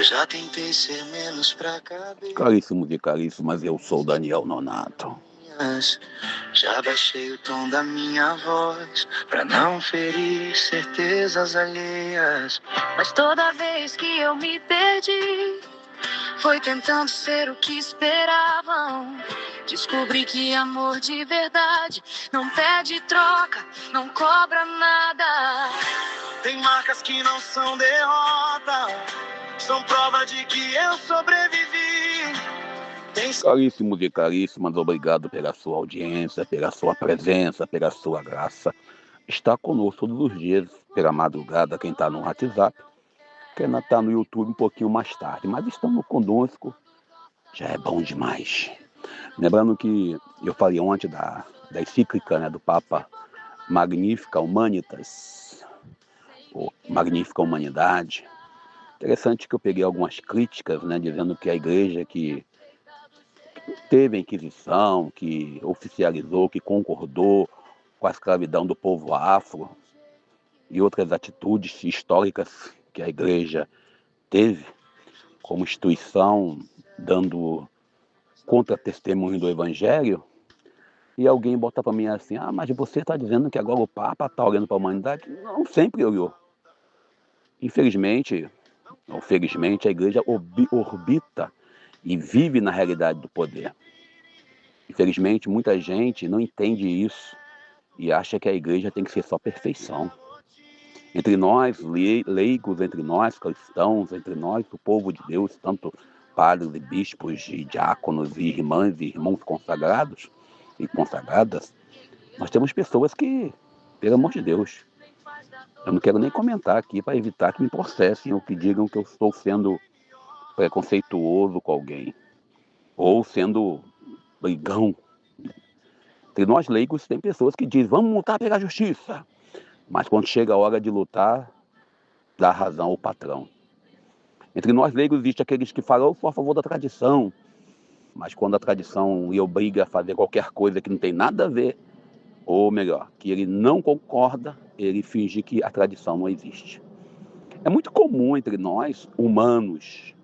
Eu já tentei ser menos pra cabeça. Caríssimos e caríssimas, eu sou Daniel Nonato. Já baixei o tom da minha voz pra não ferir certezas alheias. Mas toda vez que eu me perdi, foi tentando ser o que esperavam. Descobri que amor de verdade não pede troca, não cobra nada. Tem marcas que não são derrota, são prova de que eu sobrevivi. Caríssimos e caríssimas, obrigado pela sua audiência, pela sua presença, pela sua graça. Está conosco todos os dias, pela madrugada, quem está no WhatsApp, quem está no YouTube um pouquinho mais tarde, mas estamos conosco, já é bom demais. Lembrando que eu falei ontem da encíclica, né, do Papa Magnifica Humanitas, ou Magnifica Humanidade. Interessante que eu peguei algumas críticas, né, dizendo que a igreja que teve a Inquisição, que oficializou, que concordou com a escravidão do povo afro e outras atitudes históricas que a igreja teve como instituição, dando contra-testemunho do evangelho, e alguém bota para mim assim, mas você está dizendo que agora o Papa está olhando para a humanidade? Não, sempre olhou. Infelizmente, ou felizmente, a igreja orbita e vive na realidade do poder. Infelizmente, muita gente não entende isso e acha que a igreja tem que ser só perfeição. Entre nós, leigos, entre nós, cristãos, entre nós, o povo de Deus, tanto padres e bispos, e diáconos, e irmãs e irmãos consagrados e consagradas, nós temos pessoas que, pelo amor de Deus, eu não quero nem comentar aqui para evitar que me processem ou que digam que eu estou sendo preconceituoso com alguém ou sendo brigão. Entre nós leigos tem pessoas que dizem, vamos lutar pela justiça. Mas quando chega a hora de lutar, dá razão ao patrão. Entre nós leigos existe aqueles que falam, eu sou a favor da tradição. Mas quando a tradição lhe obriga a fazer qualquer coisa que não tem nada a ver, ou melhor, que ele não concorda, ele finge que a tradição não existe. É muito comum entre nós, humanos,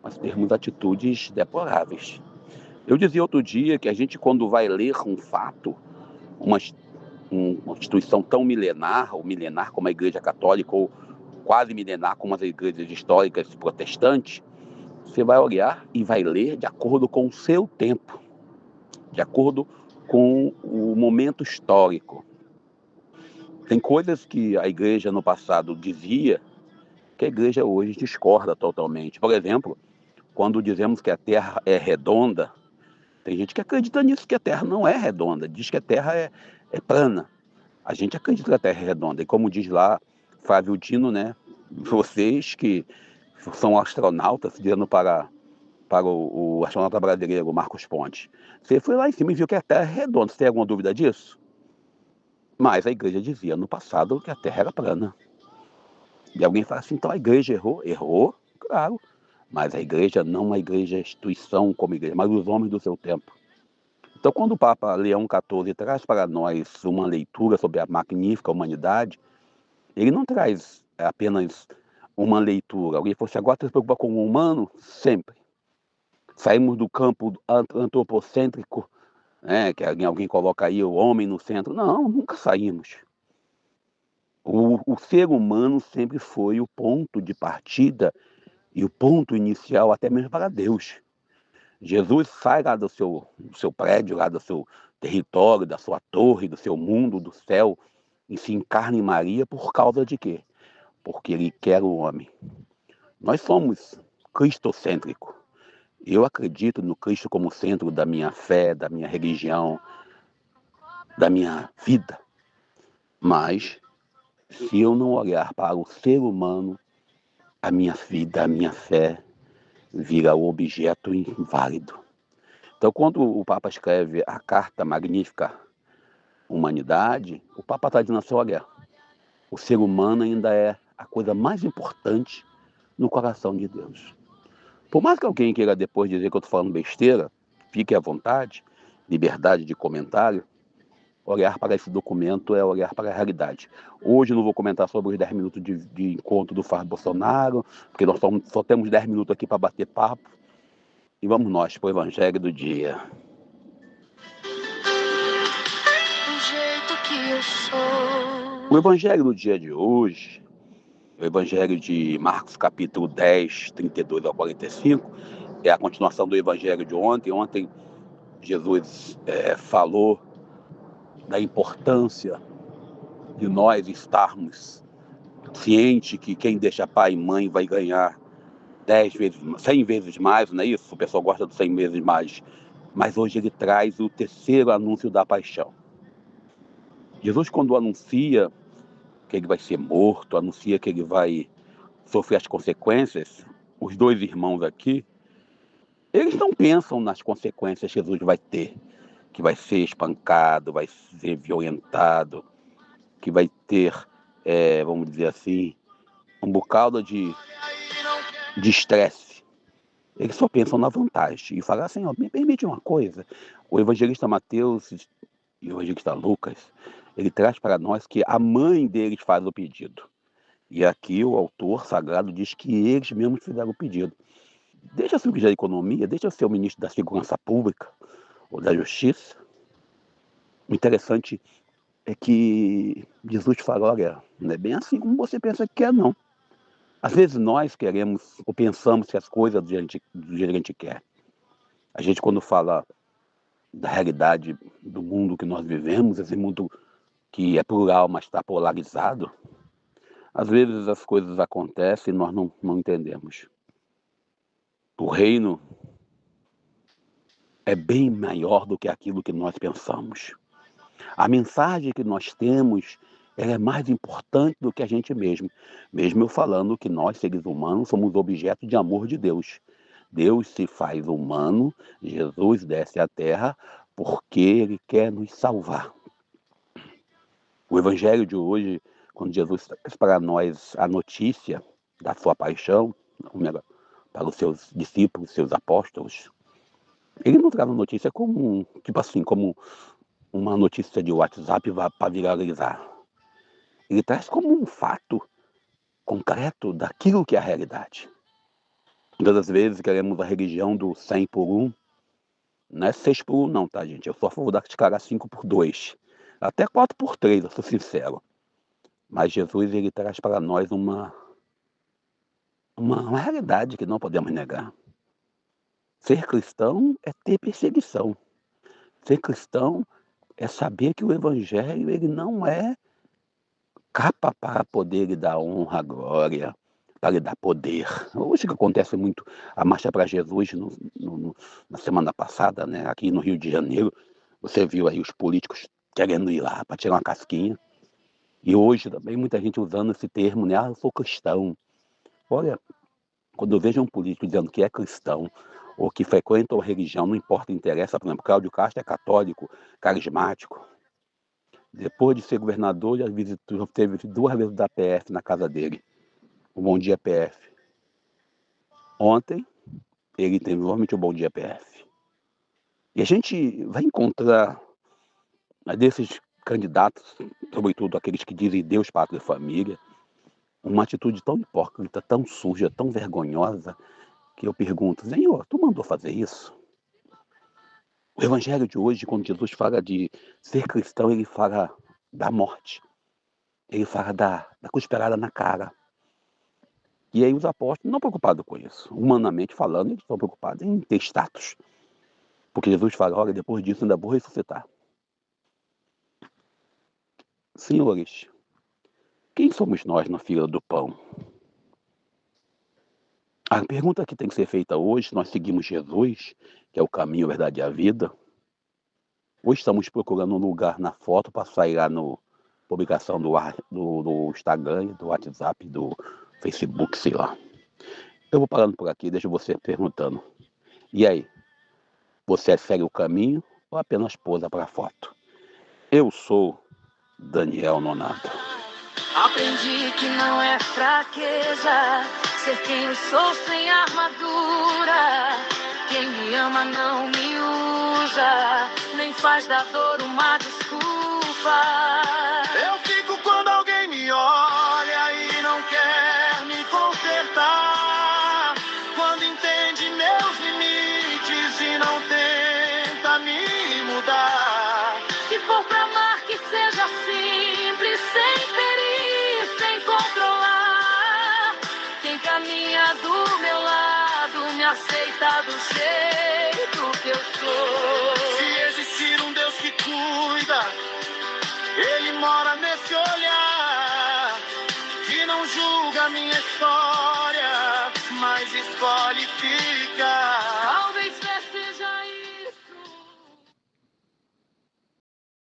nós termos atitudes deploráveis. Eu dizia outro dia que a gente, quando vai ler um fato, uma instituição tão milenar, ou milenar como a Igreja Católica, ou quase milenar como as igrejas históricas protestantes, você vai olhar e vai ler de acordo com o seu tempo, de acordo com o momento histórico. Tem coisas que a igreja no passado dizia que a igreja hoje discorda totalmente. Por exemplo, quando dizemos que a Terra é redonda, tem gente que acredita nisso, que a Terra não é redonda, diz que a Terra é plana. A gente acredita que a Terra é redonda. E como diz lá Flávio Dino, né, vocês que são astronautas, dizendo para o astronauta brasileiro, Marcos Pontes, você foi lá em cima e viu que a Terra é redonda. Você tem alguma dúvida disso? Mas a igreja dizia no passado que a Terra era plana. E alguém fala assim, então a igreja errou? Errou, claro. Mas a igreja não uma igreja instituição como igreja, mas os homens do seu tempo. Então, quando o Papa Leão XIV traz para nós uma leitura sobre a magnífica humanidade, ele não traz apenas uma leitura. Alguém falou assim, agora você se preocupa com o humano? Sempre. Saímos do campo antropocêntrico, né, que alguém coloca aí o homem no centro. Não, nunca saímos. O ser humano sempre foi o ponto de partida e o ponto inicial até mesmo para Deus. Jesus sai lá do seu prédio, lá do seu território, da sua torre, do seu mundo, do céu, e se encarna em Maria por causa de quê? Porque ele quer o homem. Nós somos cristocêntricos. Eu acredito no Cristo como centro da minha fé, da minha religião, da minha vida. Mas, se eu não olhar para o ser humano, a minha vida, a minha fé, vira um objeto inválido. Então, quando o Papa escreve a Carta Magnífica Humanidade, o Papa está dizendo assim, olha, o ser humano ainda é a coisa mais importante no coração de Deus. Por mais que alguém queira depois dizer que eu estou falando besteira, fique à vontade, liberdade de comentário, Olhar para esse documento é olhar para a realidade. Hoje eu não vou comentar sobre os 10 minutos de encontro do Fábio Bolsonaro, porque nós só temos 10 minutos aqui para bater papo. E vamos nós para o Evangelho do dia. Do jeito que eu sou. O Evangelho do dia de hoje, o Evangelho de Marcos capítulo 10, 32 ao 45, é a continuação do Evangelho de ontem. Ontem Jesus falou da importância de nós estarmos cientes que quem deixa pai e mãe vai ganhar 10 vezes, 100 vezes mais, não é isso? O pessoal gosta de 100 vezes mais. Mas hoje ele traz o terceiro anúncio da paixão. Jesus, quando anuncia que ele vai ser morto, anuncia que ele vai sofrer as consequências, os dois irmãos aqui, eles não pensam nas consequências que Jesus vai ter, que vai ser espancado, vai ser violentado, que vai ter, vamos dizer assim, um bocado de estresse. Eles só pensam na vantagem e falam assim, me permite uma coisa, o evangelista Mateus e o evangelista Lucas, ele traz para nós que a mãe deles faz o pedido. E aqui o autor sagrado diz que eles mesmos fizeram o pedido. Deixa ser o ministro da Economia, deixa ser o ministro da Segurança Pública ou da Justiça. O interessante é que Jesus fala, olha, não é bem assim como você pensa que é, não. Às vezes nós queremos ou pensamos que as coisas do jeito que a gente quer. A gente, quando fala da realidade do mundo que nós vivemos, esse mundo que é plural, mas está polarizado, às vezes as coisas acontecem e nós não entendemos. O reino é bem maior do que aquilo que nós pensamos. A mensagem que nós temos, ela é mais importante do que a gente mesmo. Mesmo eu falando que nós, seres humanos, somos objeto de amor de Deus. Deus se faz humano, Jesus desce à terra porque Ele quer nos salvar. O Evangelho de hoje, quando Jesus traz para nós a notícia da sua paixão, para os seus discípulos, seus apóstolos, ele não traz a notícia como, como uma notícia de WhatsApp para viralizar. Ele traz como um fato concreto daquilo que é a realidade. Muitas das vezes queremos a religião do 100 por 1. Não é 6 por 1 não, tá, gente? Eu sou a favor de cara 5 por 2. Até 4 por 3, eu sou sincero. Mas Jesus, ele traz para nós uma realidade que não podemos negar. Ser cristão é ter perseguição. Ser cristão é saber que o evangelho, ele não é capa para poder lhe dar honra, glória, para lhe dar poder. Hoje que acontece muito a Marcha para Jesus na semana passada, né, aqui no Rio de Janeiro, você viu aí os políticos querendo ir lá para tirar uma casquinha. E hoje também muita gente usando esse termo, né, eu sou cristão. Olha, quando eu vejo um político dizendo que é cristão, ou que frequenta a religião, não importa, interessa, por exemplo, Cláudio Castro é católico, carismático. Depois de ser governador, já teve 2 vezes da PF na casa dele. O Bom Dia PF. Ontem, ele teve novamente o Bom Dia PF. E a gente vai encontrar desses candidatos, sobretudo aqueles que dizem Deus, pátria e família, uma atitude tão hipócrita, tão suja, tão vergonhosa, que eu pergunto, Senhor, tu mandou fazer isso? O evangelho de hoje, quando Jesus fala de ser cristão, ele fala da morte. Ele fala da cusparada na cara. E aí os apóstolos não preocupados com isso. Humanamente falando, eles estão preocupados em ter status. Porque Jesus fala, olha, depois disso ainda vou ressuscitar. Senhores, quem somos nós na fila do pão? A pergunta que tem que ser feita hoje, nós seguimos Jesus, que é o caminho, a verdade e a vida, ou estamos procurando um lugar na foto para sair lá no publicação do Instagram, do WhatsApp, do Facebook, sei lá. Eu vou parando por aqui, deixo você perguntando. E aí, você segue o caminho ou apenas posa para a foto? Eu sou Daniel Nonato. Aprendi que não é fraqueza ser quem eu sou sem armadura. Quem me ama não me usa, nem faz da dor uma desculpa. faz. Eu fico quando alguém me olha e não quer me consertar. Quando entende meus limites e não tenta me mudar. Se for pra amar, que seja simples, sem ferir, sem controlar. Quem caminha do meu lado me aceita do jeito que eu sou. Se existir um Deus que cuida, Ele mora nesse olhar, que não julga minha história, mas escolhe ficar.